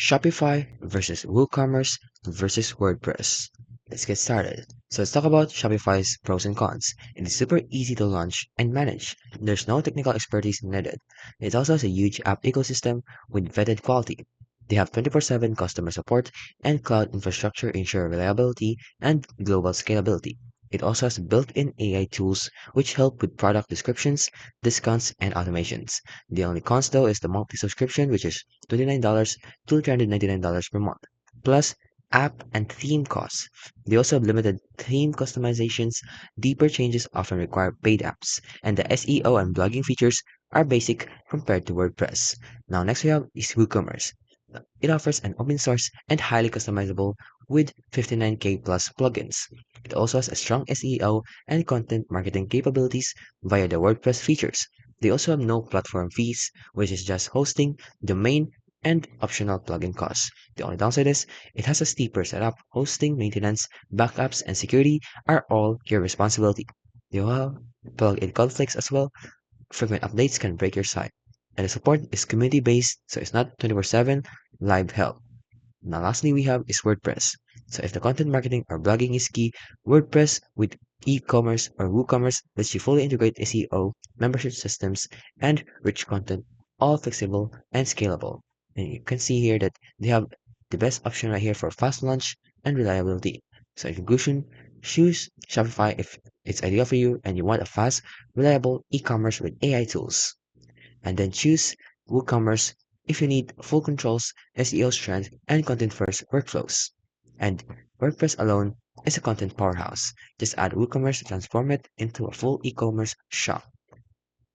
Shopify versus WooCommerce versus WordPress. Let's get started. So let's talk about Shopify's pros and cons. It is super easy to launch and manage. There's no technical expertise needed. It also has a huge app ecosystem with vetted quality. They have 24/7 customer support and cloud infrastructure ensure reliability and global scalability. It also has built-in AI tools which help with product descriptions, discounts, and automations. The only cons though is the monthly subscription, which is $29 to $399 per month, plus app and theme costs. They also have limited theme customizations, deeper changes often require paid apps, and the SEO and blogging features are basic compared to WordPress. Now next we have is WooCommerce. It offers an open source and highly customizable with 59K plus plugins. It also has a strong SEO and content marketing capabilities via the WordPress features. They also have no platform fees, which is just hosting, domain, and optional plugin costs. The only downside is it has a steeper setup. Hosting, maintenance, backups, and security are all your responsibility. You have plugin conflicts as well. Frequent updates can break your site. And the support is community based, so it's not 24/7 live help. Now, lastly, we have is WordPress. So, if the content marketing or blogging is key, WordPress with e-commerce or WooCommerce lets you fully integrate SEO, membership systems, and rich content, all flexible and scalable. And you can see here that they have the best option right here for fast launch and reliability. So, in conclusion, choose Shopify if it's ideal for you and you want a fast, reliable e-commerce with AI tools, and then choose WooCommerce if you need full controls, SEO strength, and content-first workflows. And WordPress alone is a content powerhouse. Just add WooCommerce to transform it into a full e-commerce shop.